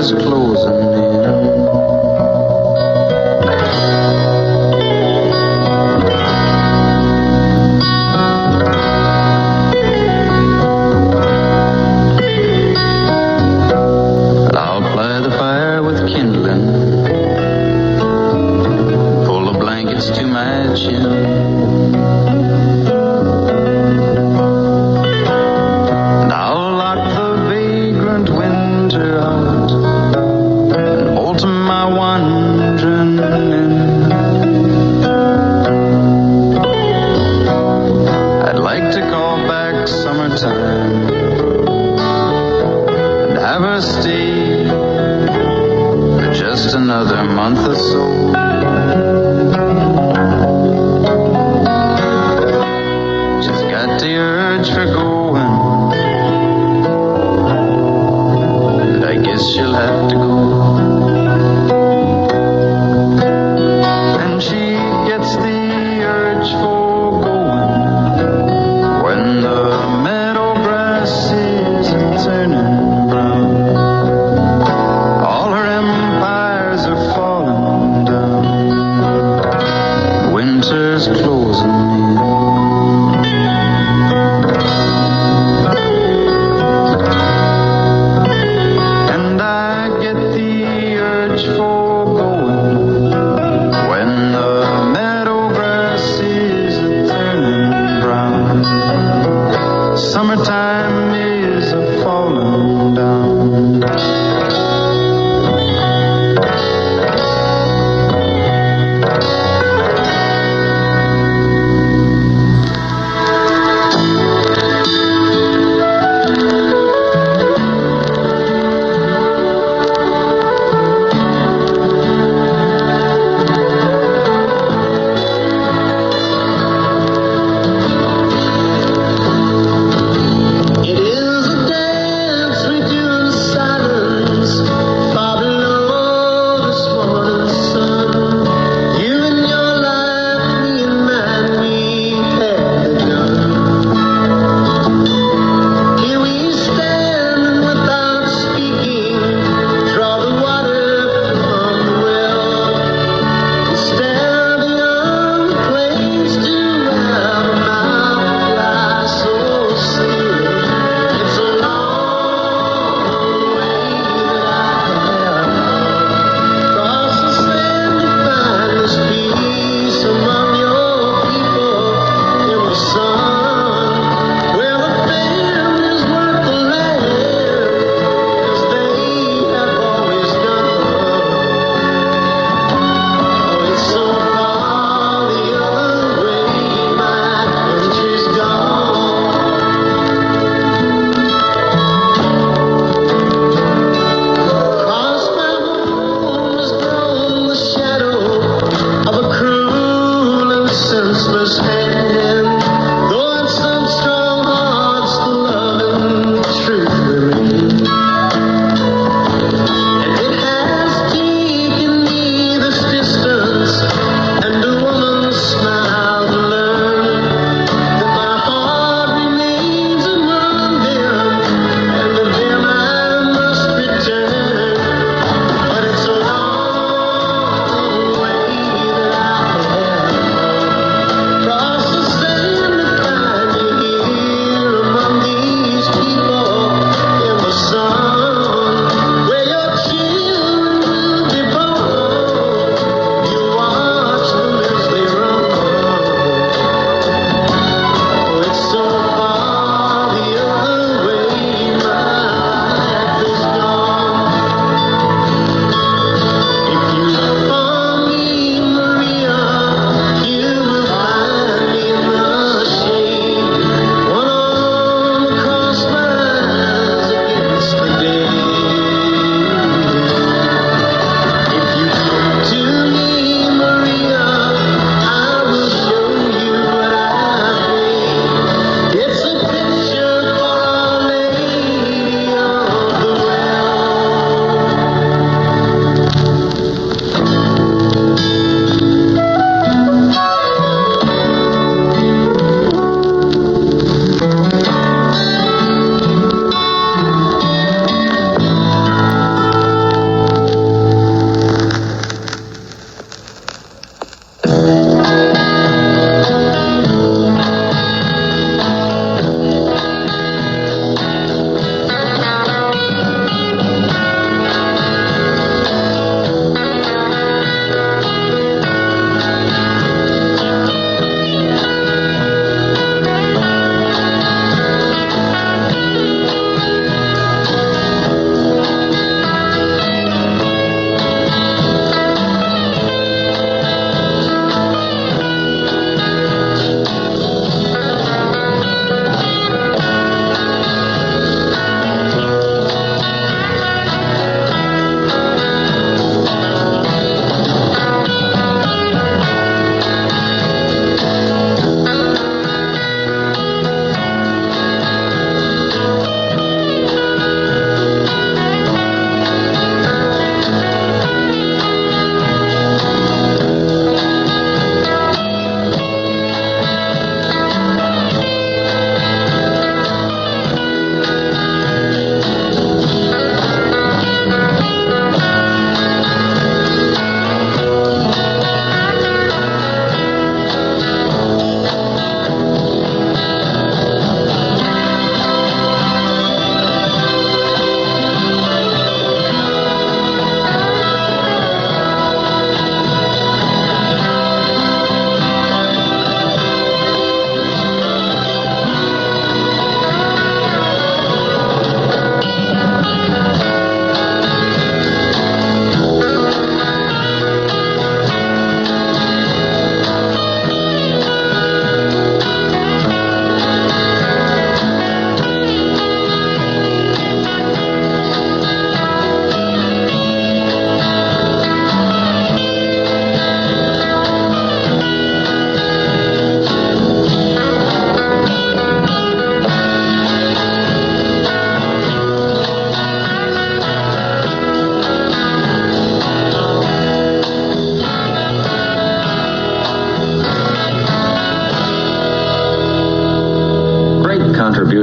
winter's closing in. To my chin, and I'll lock the vagrant winter out and bolt my wandering in. I'd like to call back summertime and have her stay for just another month or so. The urge for going, and I guess she'll have to go. And she gets the urge for going when the meadow grass is turning brown. All her empires are falling down. Winter's closing in. The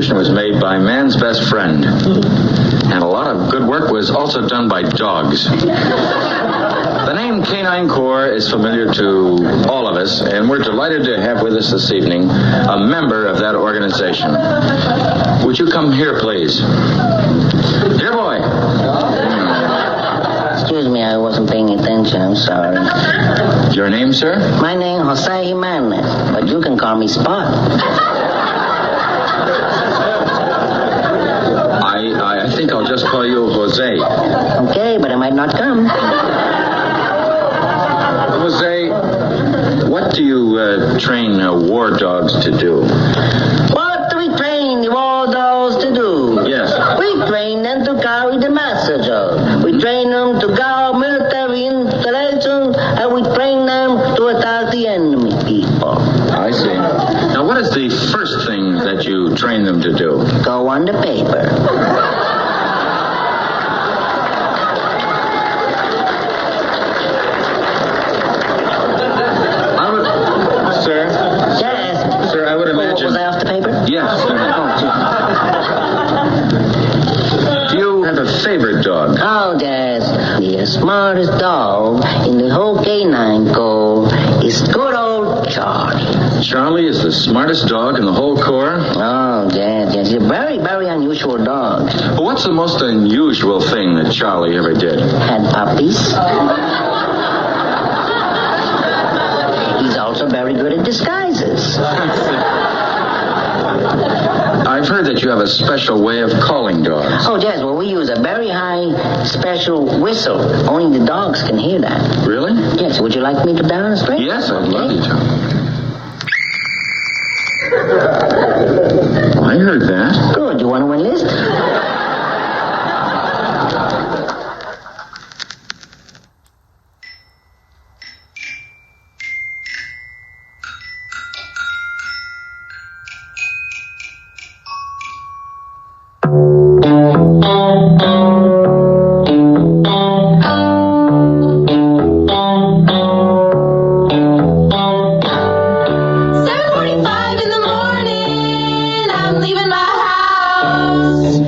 contribution was made by man's best friend. And a lot of good work was also done by dogs. The name Canine Corps is familiar to all of us, and we're delighted to have with us this evening a member of that organization. Would you come here, please? Here, boy. Excuse me, I wasn't paying attention. I'm sorry. Your name, sir? My name Jose Jimenez, but you can call me Spot. I think I'll just call you Jose. Okay, but I might not come. Jose, what do you train war dogs to do? What do we train the war dogs to do? Yes. We train them to carry the messages. We train them to guard military installations, and we train them to attack the enemy people. I see. Now, what is the first thing that you train them to do? Go on the paper. Sir? Yes. Sir, I would imagine... Was I off the paper? Yes. Oh, Do you have a favorite dog? oh, yes. The smartest dog in the whole canine corps is good old Charlie. Charlie is the smartest dog in the whole Corps? Oh, yes. He's a very, very unusual dog. Well, what's the most unusual thing that Charlie ever did? Had puppies. He's also very good at disguises. I've heard that you have a special way of calling dogs. Oh, yes. Well, we use a very high special whistle. Only the dogs can hear that. Really? Yes. Would you like me to demonstrate? Yes, I'd love you to. I heard that. Good. You want to enlist? In the morning, I'm leaving my house.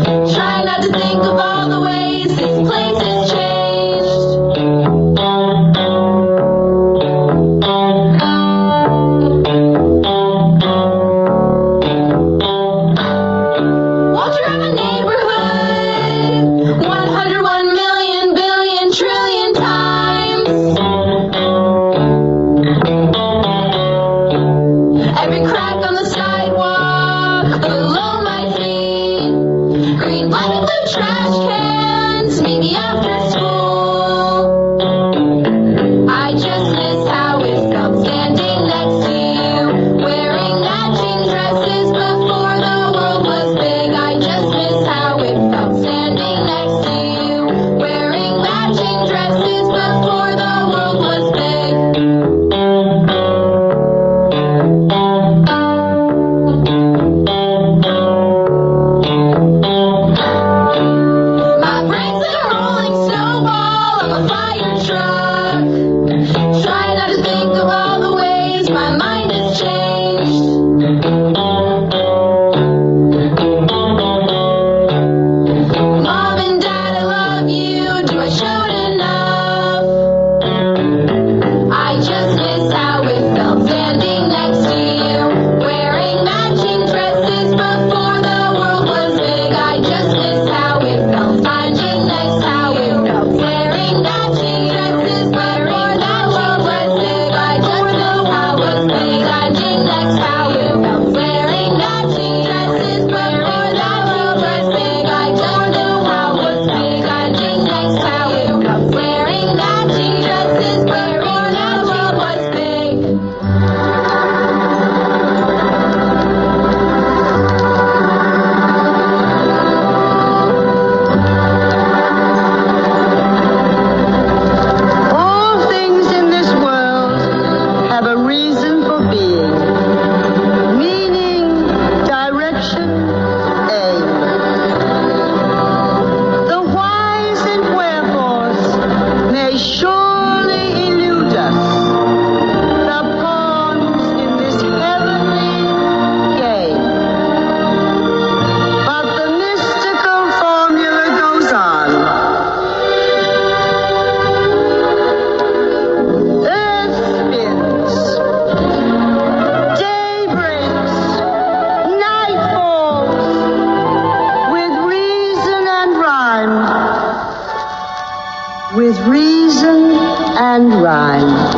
with reason and rhyme.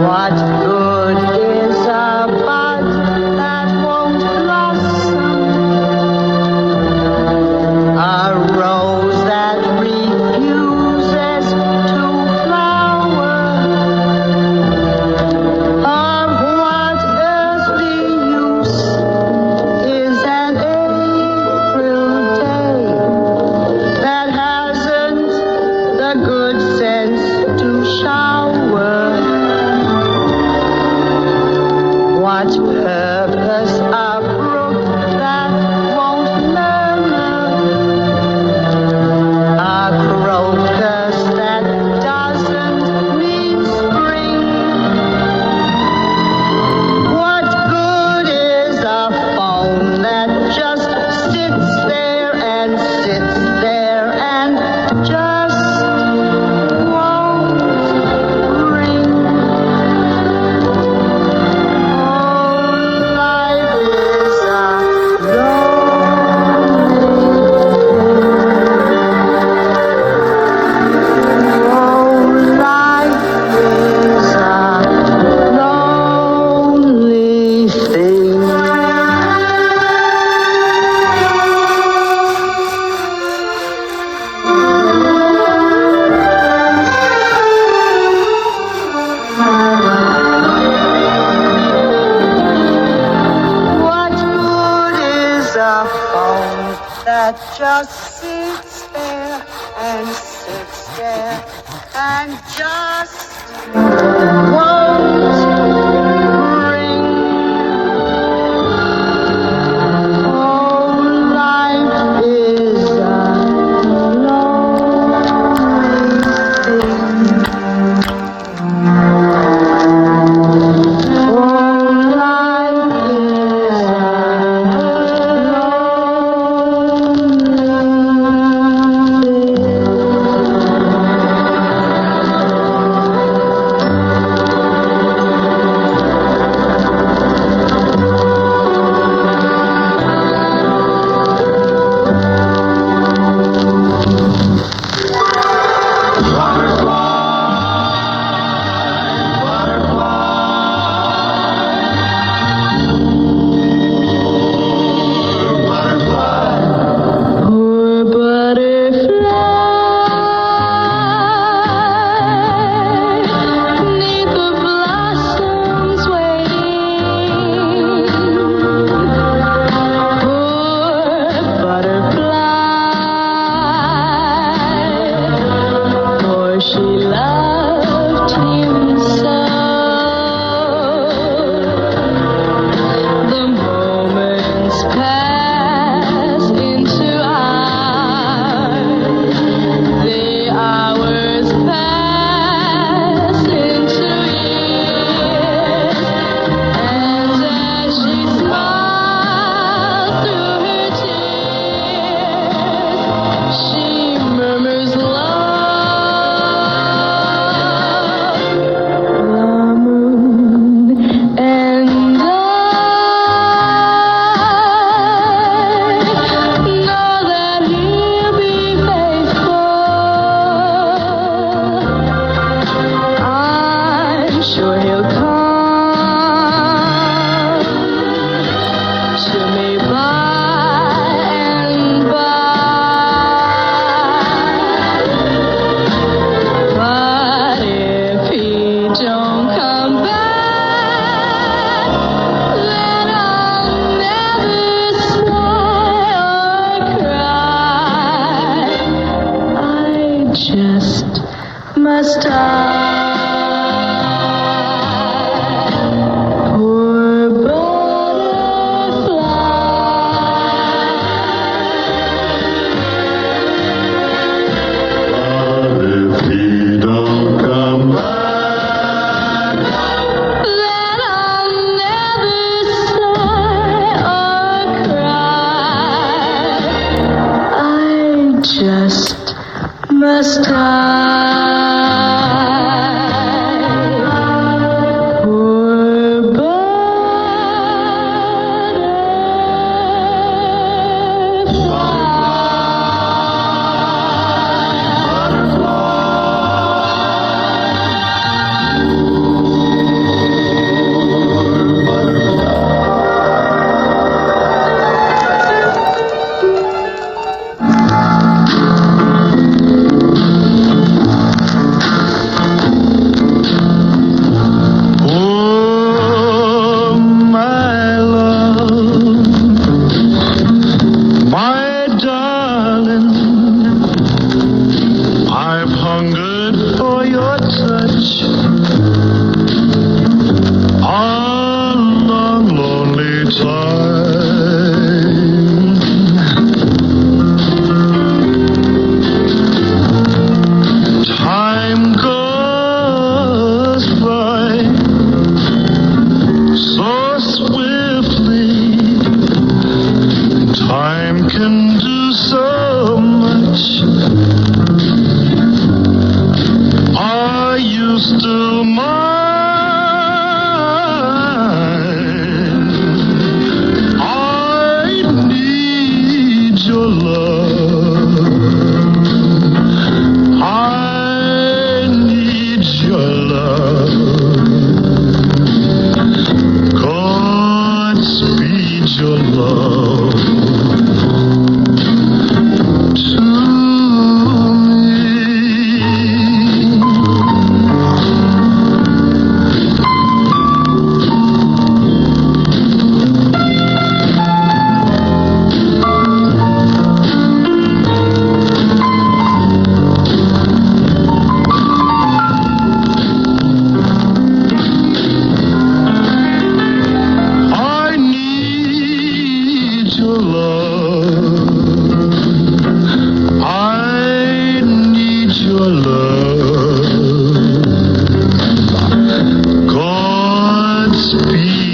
What good is a bud that won't blossom? A rose that refuses to flower? Of what earthly use is an April day that hasn't the good sense to shower? What purpose a brook that won't murmur? A crocus that doesn't mean spring? What good is a phone that just sits there and just won't ring? Life is a lonely thing. What good is a phone that just sits there and just won't ring? Oh, life is a lonely thing. Oh, life is a lonely thing.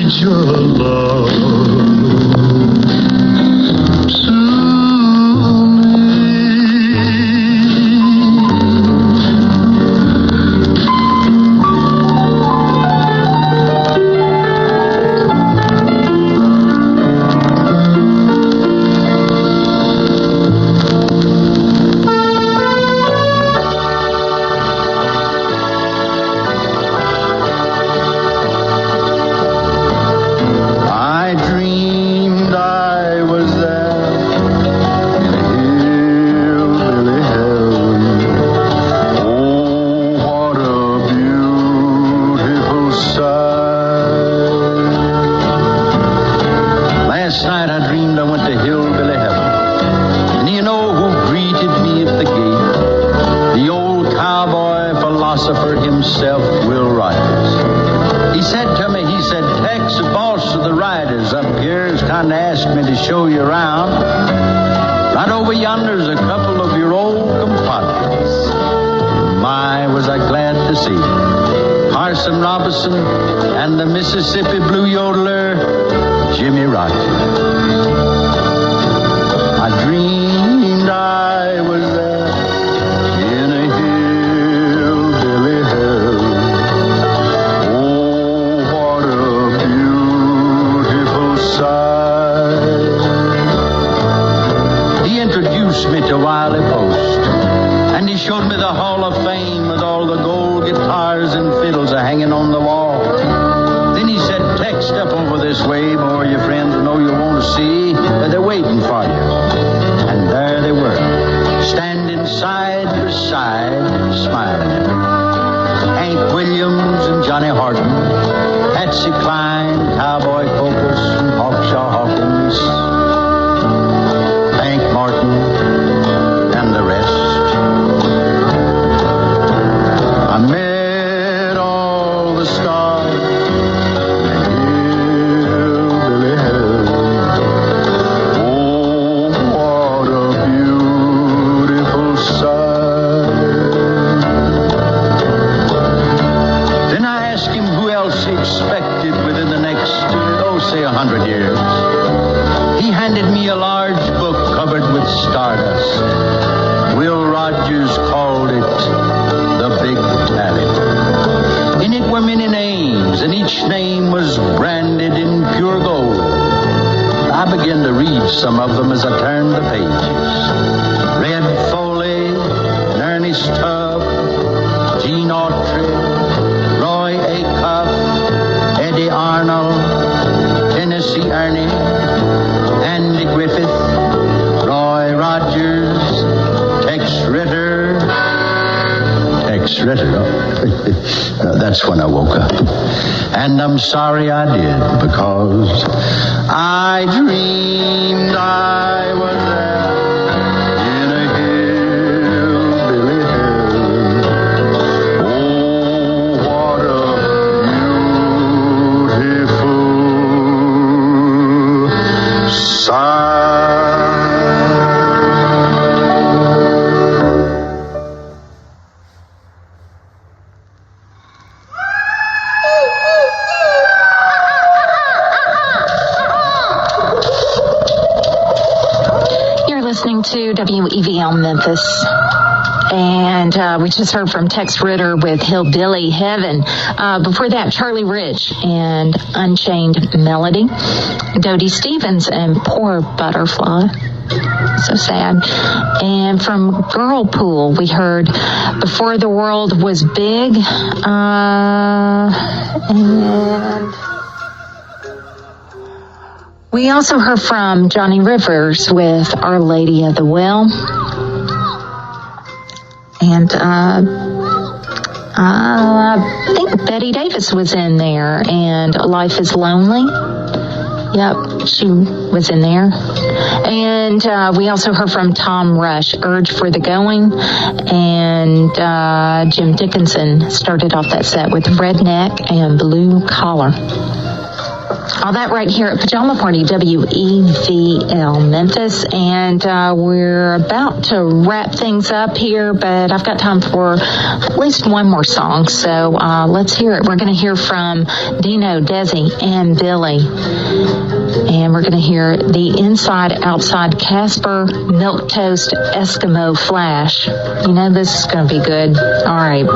need your love to himself, Will Rogers. He said to me, Tex, the boss of the riders up here has kind of asked me to show you around. Right over yonder's a couple of your old compadres. My, was I glad to see them. Parson Robinson and the Mississippi Blue Yodeler, Jimmy Rogers. I dreamed I was there in a hillbilly hell. Oh, what a beautiful sight. He introduced me to Wiley Post, and he showed me the Hall of Fame with all the gold guitars and fiddles hanging on the wall. Then he said, Tex, step over this way, more of your friends know you want to see. They're waiting for you. And there they were, standing side by side, smiling at me. Hank Williams and Johnny Horton, Patsy Cline, Cowboy Focus, and Hawkshaw Hawkins, Hank Martin, and the rest. I met all the stars in hillbilly hell. Oh, what a beautiful sight. Then I asked him who else he expected within the next, say 100 years. He handed me a large book covered with stardust. Will Rogers called it The Big Tally. In it were many names, and each name was branded in pure gold. I began to read some of them as I turned the pages. Red Foley, Ernest Tubb, Gene Autry, Roy Acuff, Eddie Arnold, Tennessee Ernie, Andy Griffith, Roy Rogers, Tex Ritter. Tex Ritter, that's when I woke up. And I'm sorry I did, because I dreamed I was there in a hillbilly hell. Oh, what a beautiful sight. You're listening to WEVL Memphis. And we just heard from Tex Ritter with Hillbilly Heaven. Before that, Charlie Rich and Unchained Melody. Dodie Stevens and Poor Butterfly. So sad. And from Girl Pool, we heard Before the World Was Big. And we also heard from Johnny Rivers with Our Lady of the Well. And I think Betty Davis was in there, and Life is Lonely. Yep, she was in there. And we also heard from Tom Rush, Urge for the Going. And Jim Dickinson started off that set with Redneck and Blue Collar. All that right here at Pajama Party, WEVL Memphis. And we're about to wrap things up here, but I've got time for at least one more song. So let's hear it. We're going to hear from Dino, Desi, and Billy. And we're going to hear the Inside Outside Casper Milk Toast Eskimo Flash. You know this is going to be good. All right.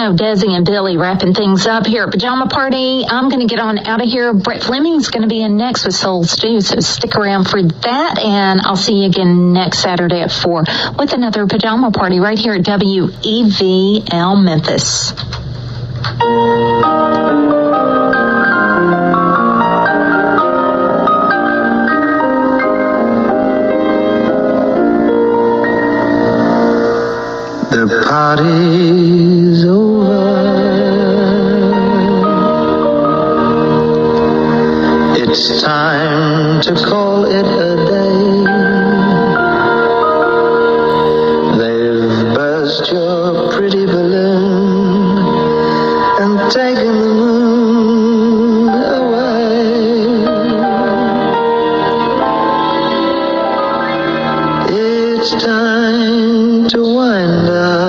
Desi and Billy wrapping things up here at Pajama Party. I'm going to get on out of here. Brett Fleming's going to be in next with Soul Stew, so stick around for that, and I'll see you again next Saturday at 4 with another Pajama Party right here at WEVL Memphis. The party's over. It's time to call it a day. They've burst your pretty balloon and taken the moon away. It's time to wind up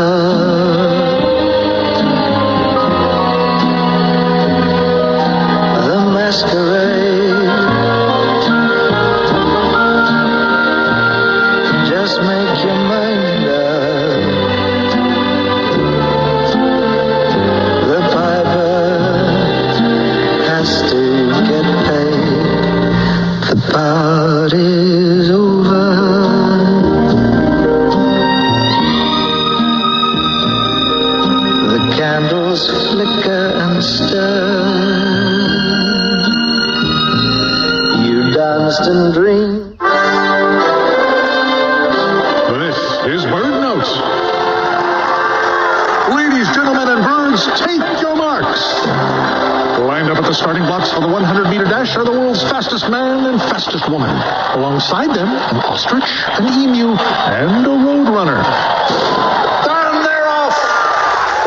the masquerade. Just make your mind up. The piper has to get paid. The party's over. Candles flicker and stir. You danced and dreamed. This is Bird Notes. Ladies, gentlemen, and birds, take your marks. Lined up at the starting blocks for the 100-meter dash are the world's fastest man and fastest woman. Alongside them, an ostrich, an emu, and a road runner.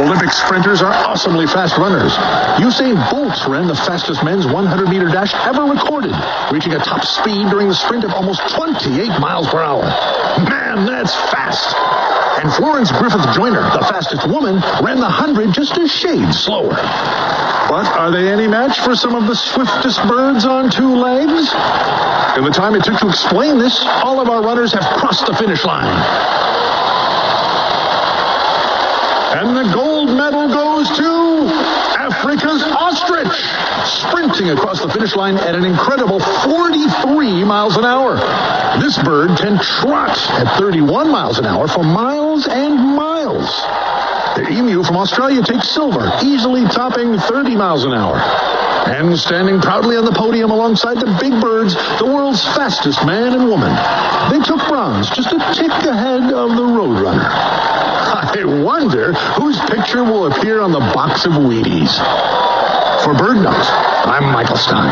Olympic sprinters are awesomely fast runners. Usain Bolt ran the fastest men's 100-meter dash ever recorded, reaching a top speed during the sprint of almost 28 miles per hour. Man, that's fast. And Florence Griffith Joyner, the fastest woman, ran the 100 just a shade slower. But are they any match for some of the swiftest birds on two legs? In the time it took to explain this, all of our runners have crossed the finish line. And the gold medal goes to Africa's ostrich, sprinting across the finish line at an incredible 43 miles an hour. This bird can trot at 31 miles an hour for miles and miles. The emu from Australia takes silver, easily topping 30 miles an hour. And standing proudly on the podium alongside the big birds, the world's fastest man and woman. They took bronze, just a tick ahead of the Roadrunner. I wonder whose picture will appear on the box of Wheaties. For Bird Note, I'm Michael Stein.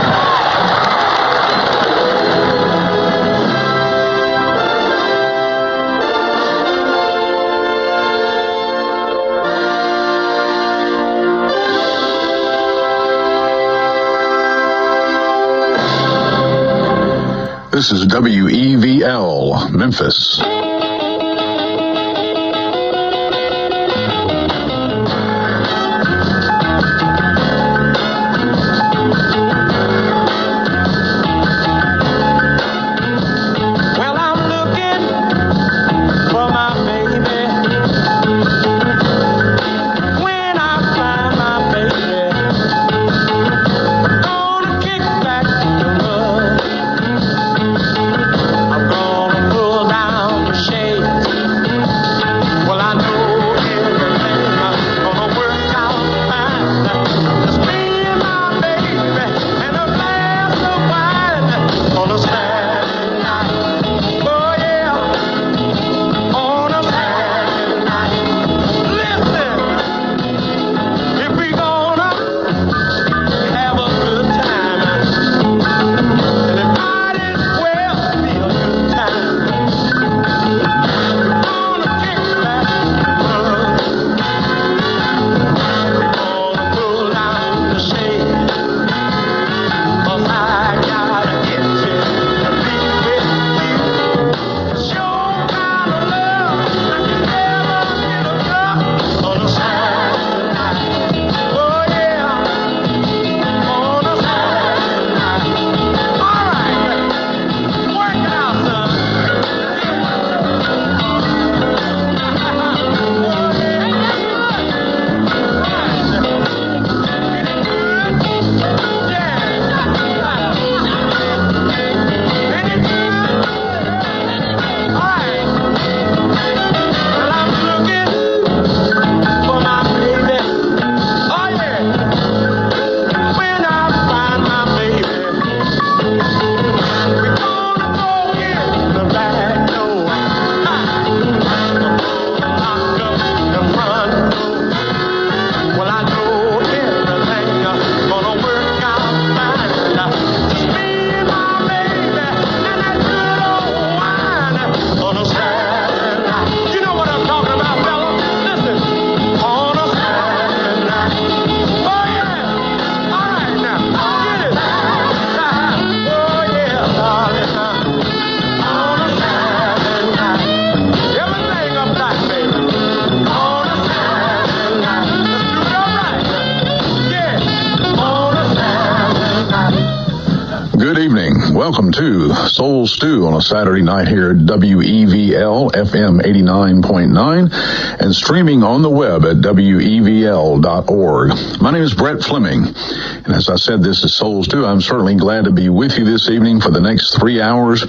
This is WEVL, Memphis. Welcome to Soul Stew on a Saturday night here at WEVL FM 89.9 and streaming on the web at WEVL.org. My name is Brett Fleming, and as I said, this is Soul Stew. I'm certainly glad to be with you this evening for the next 3 hours.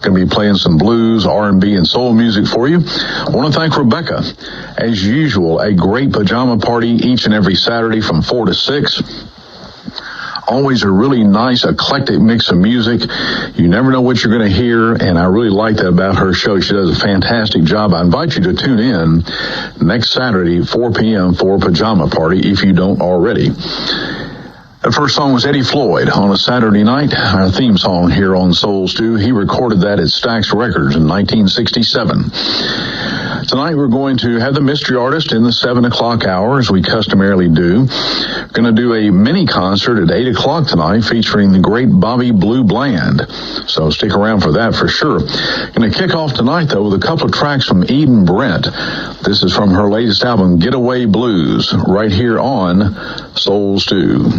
Going to be playing some blues, R&B, and soul music for you. I want to thank Rebecca. As usual, a great pajama party each and every Saturday from 4 to 6. Always a really nice, eclectic mix of music. You never know what you're going to hear, and I really like that about her show. She does a fantastic job. I invite you to tune in next Saturday, 4 p.m. for Pajama Party, if you don't already. The first song was Eddie Floyd, On a Saturday Night, our theme song here on Soul Stew. He recorded that at Stax Records in 1967. It's Tonight we're going to have the mystery artist in the 7 o'clock hour, as we customarily do. Going to do a mini concert at 8 o'clock tonight featuring the great Bobby Blue Bland. So stick around for that for sure. Going to kick off tonight, though, with a couple of tracks from Eden Brent. This is from her latest album, Getaway Blues, right here on Soul Stew.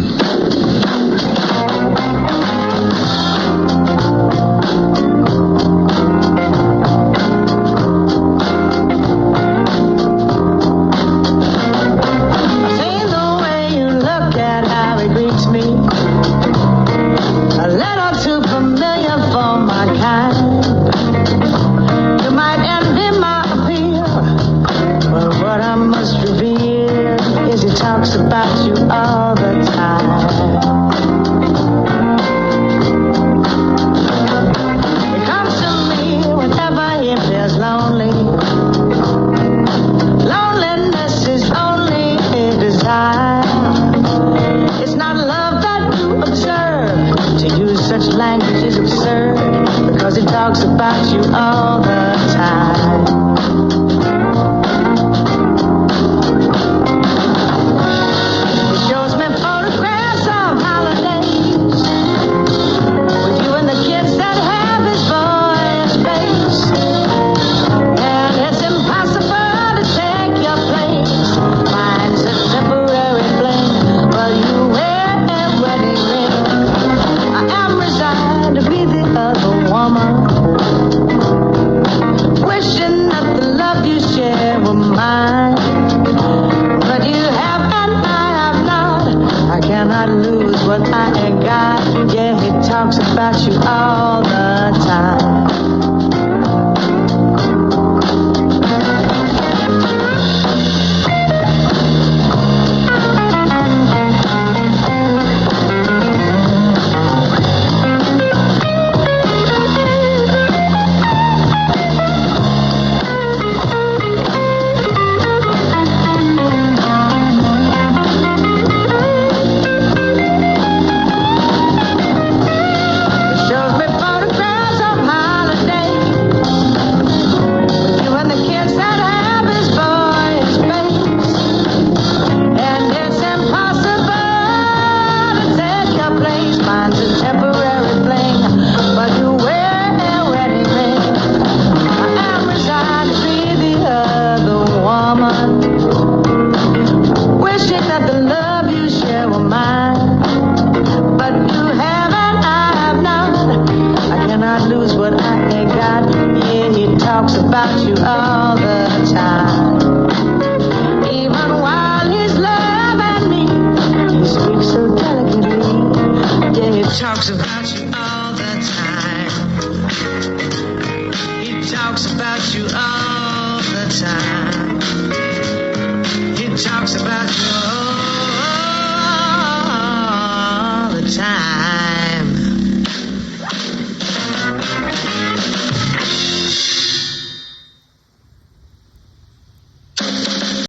Talks about you.